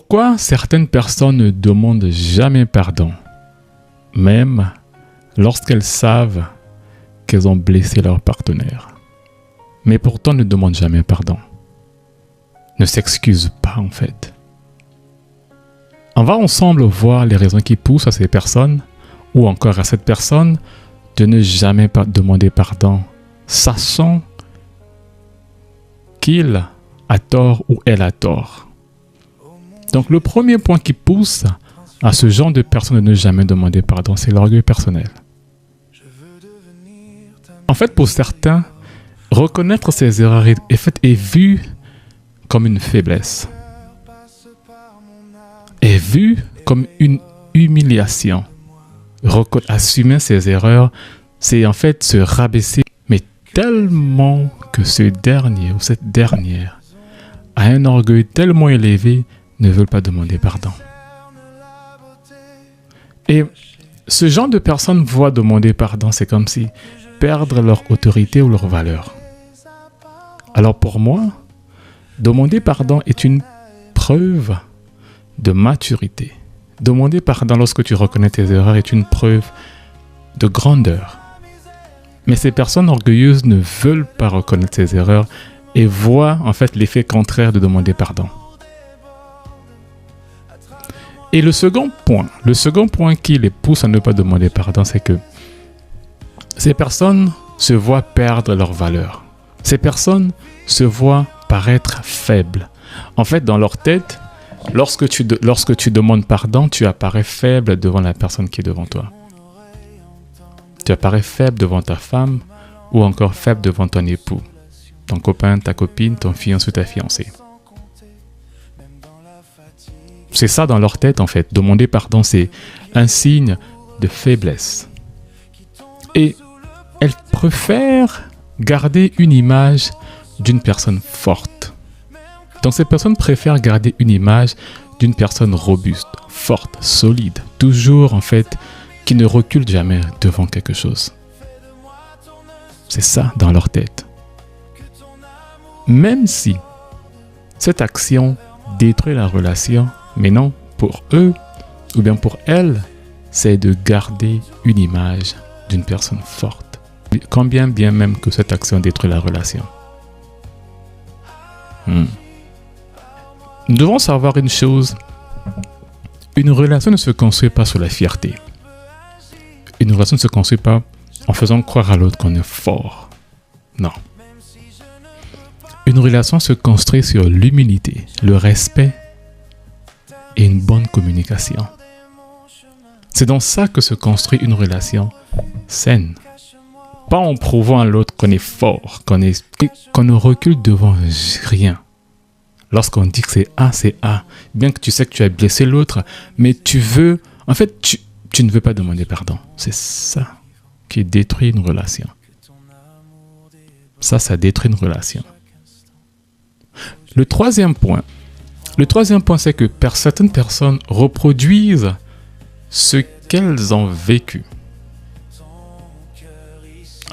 Pourquoi certaines personnes ne demandent jamais pardon, même lorsqu'elles savent qu'elles ont blessé leur partenaire, mais pourtant ne demandent jamais pardon, ne s'excusent pas en fait. On va ensemble voir les raisons qui poussent à ces personnes, ou encore à cette personne, de ne jamais demander pardon, sachant qu'il a tort ou elle a tort. Donc le premier point qui pousse à ce genre de personnes de ne jamais demander pardon, c'est l'orgueil personnel. En fait, pour certains, reconnaître ses erreurs est vu comme une faiblesse, est vu comme une humiliation. Assumer ses erreurs, c'est en fait se rabaisser, mais tellement que ce dernier ou cette dernière a un orgueil tellement élevé, ne veulent pas demander pardon. Et ce genre de personnes voient demander pardon, c'est comme si perdre leur autorité ou leur valeur. Alors pour moi, demander pardon est une preuve de maturité. Demander pardon lorsque tu reconnais tes erreurs est une preuve de grandeur. Mais ces personnes orgueilleuses ne veulent pas reconnaître ses erreurs et voient en fait l'effet contraire de demander pardon. Et le second point qui les pousse à ne pas demander pardon, c'est que ces personnes se voient perdre leur valeur. Ces personnes se voient paraître faibles. En fait, dans leur tête, lorsque tu demandes pardon, tu apparais faible devant la personne qui est devant toi. Tu apparais faible devant ta femme ou encore faible devant ton époux, ton copain, ta copine, ton fiancé ou ta fiancée. C'est ça dans leur tête en fait. Demander pardon, c'est un signe de faiblesse. Et elles préfèrent garder une image d'une personne forte. Donc ces personnes préfèrent garder une image d'une personne robuste, forte, solide, toujours en fait, qui ne recule jamais devant quelque chose. C'est ça dans leur tête. Même si cette action détruit la relation, mais non, pour eux, ou bien pour elles, c'est de garder une image d'une personne forte. Combien bien même que cette action détruit la relation. Nous devons savoir une chose. Une relation ne se construit pas sur la fierté. Une relation ne se construit pas en faisant croire à l'autre qu'on est fort. Non. Une relation se construit sur l'humilité, le respect et une bonne communication. C'est dans ça que se construit une relation saine. Pas en prouvant à l'autre qu'on est fort, qu'on ne recule devant rien. Lorsqu'on dit que c'est A, c'est A. Bien que tu sais que tu as blessé l'autre, mais tu veux... En fait, tu ne veux pas demander pardon. C'est ça qui détruit une relation. Ça détruit une relation. Le troisième point, c'est que certaines personnes reproduisent ce qu'elles ont vécu.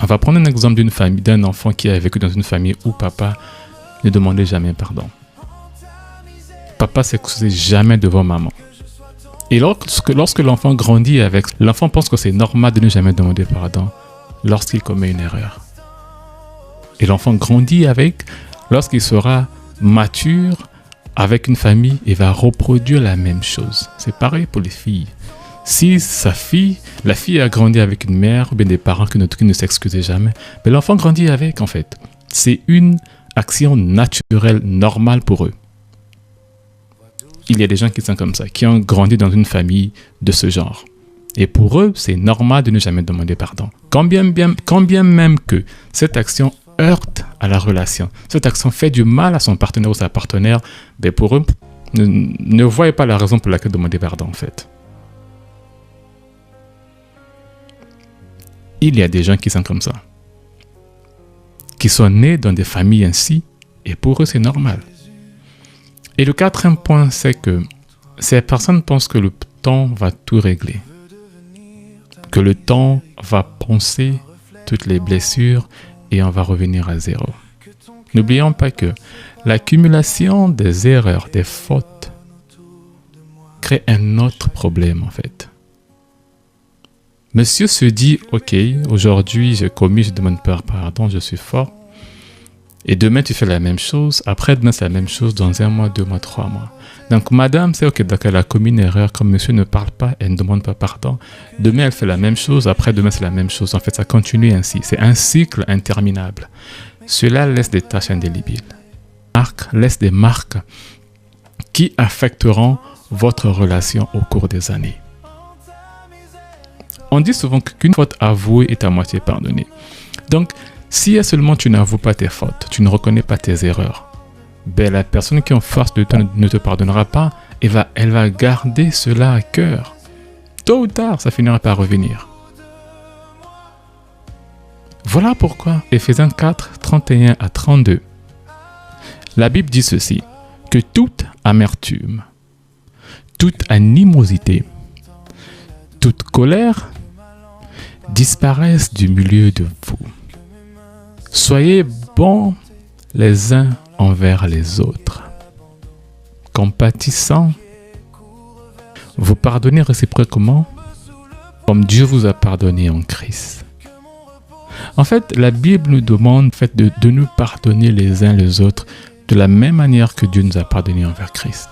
On va prendre un exemple d'un enfant qui a vécu dans une famille où papa ne demandait jamais pardon. Papa s'excusait jamais devant maman. Et lorsque l'enfant grandit avec, l'enfant pense que c'est normal de ne jamais demander pardon lorsqu'il commet une erreur. Et l'enfant grandit avec, lorsqu'il sera mature, avec une famille, il va reproduire la même chose. C'est pareil pour les filles. Si la fille a grandi avec une mère ou bien des parents qui ne s'excusaient jamais, mais l'enfant grandit avec en fait. C'est une action naturelle, normale pour eux. Il y a des gens qui sont comme ça, qui ont grandi dans une famille de ce genre. Et pour eux, c'est normal de ne jamais demander pardon. Quand bien même que cette action heurte à la relation, cette action fait du mal à son partenaire ou sa partenaire, ben pour eux, ne voyez pas la raison pour laquelle demander pardon en fait. Il y a des gens qui sont comme ça, qui sont nés dans des familles ainsi, et pour eux c'est normal. Et le quatrième point, c'est que ces personnes pensent que le temps va tout régler, que le temps va poncer toutes les blessures et on va revenir à zéro. N'oublions pas que l'accumulation des erreurs, des fautes, crée un autre problème en fait. Monsieur se dit, ok, aujourd'hui j'ai commis, je demande pardon, je suis fort. Et demain tu fais la même chose, après-demain c'est la même chose, dans 1 mois, 2 mois, 3 mois. Donc madame, c'est ok, d'accord, elle a commis une erreur, comme monsieur ne parle pas, elle ne demande pas pardon. Demain elle fait la même chose, après-demain c'est la même chose. En fait, ça continue ainsi. C'est un cycle interminable. Cela laisse des taches indélébiles. Laisse des marques qui affecteront votre relation au cours des années. On dit souvent qu'une faute avouée est à moitié pardonnée. Donc, si seulement tu n'avoues pas tes fautes, tu ne reconnais pas tes erreurs, ben la personne qui est en face de toi ne te pardonnera pas et elle va garder cela à cœur. Tôt ou tard, ça finira par revenir. Voilà pourquoi Éphésiens 4, 31 à 32. La Bible dit ceci, que toute amertume, toute animosité, toute colère disparaissent du milieu de vous. Soyez bons les uns envers les autres, compatissants, vous pardonnez réciproquement comme Dieu vous a pardonné en Christ. En fait, la Bible nous demande en fait, de nous pardonner les uns les autres de la même manière que Dieu nous a pardonné envers Christ.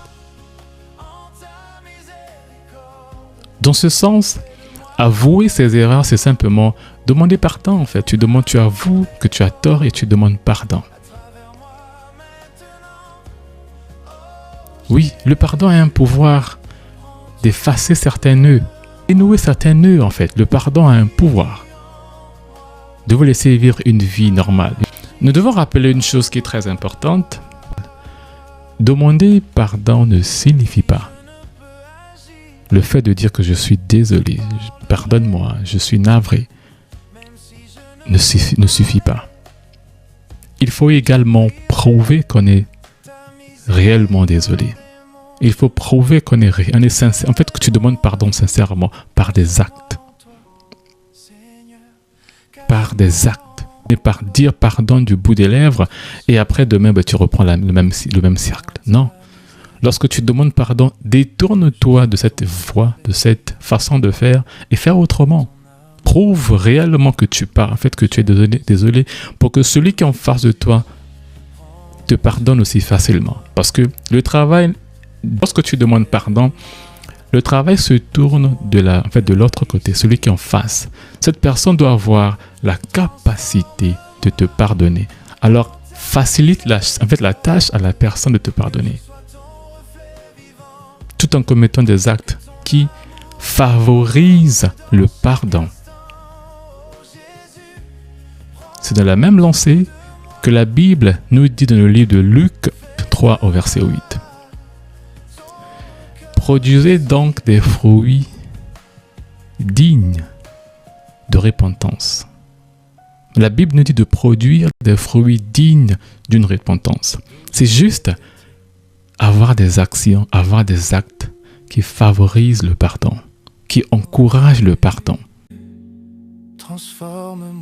Dans ce sens, avouer ses erreurs, c'est simplement demander pardon. En fait, tu avoues que tu as tort et tu demandes pardon. Oui, le pardon a un pouvoir d'effacer certains nœuds, dénouer certains nœuds en fait. Le pardon a un pouvoir de vous laisser vivre une vie normale. Nous devons rappeler une chose qui est très importante. Demander pardon ne signifie pas le fait de dire que je suis désolé, pardonne-moi, je suis navré, ne suffit pas. Il faut également prouver qu'on est réellement désolé. Il faut prouver qu'on est sincère. En fait, que tu demandes pardon sincèrement par des actes. Par des actes. Et par dire pardon du bout des lèvres et après demain tu reprends le même cercle. Non. Lorsque tu demandes pardon, détourne-toi de cette voie, de cette façon de faire et faire autrement. Prouve réellement que tu pars, en fait que tu es désolé pour que celui qui est en face de toi te pardonne aussi facilement. Parce que le travail, lorsque tu demandes pardon, le travail se tourne de l'autre côté, celui qui est en face. Cette personne doit avoir la capacité de te pardonner. Alors, facilite la tâche à la personne de te pardonner. Tout en commettant des actes qui favorisent le pardon. C'est dans la même lancée que la Bible nous dit dans le livre de Luc 3 au verset 8. Produisez donc des fruits dignes de repentance. La Bible nous dit de produire des fruits dignes d'une repentance. C'est juste avoir des actions, avoir des actes qui favorisent le pardon, qui encouragent le pardon. Transforme-moi.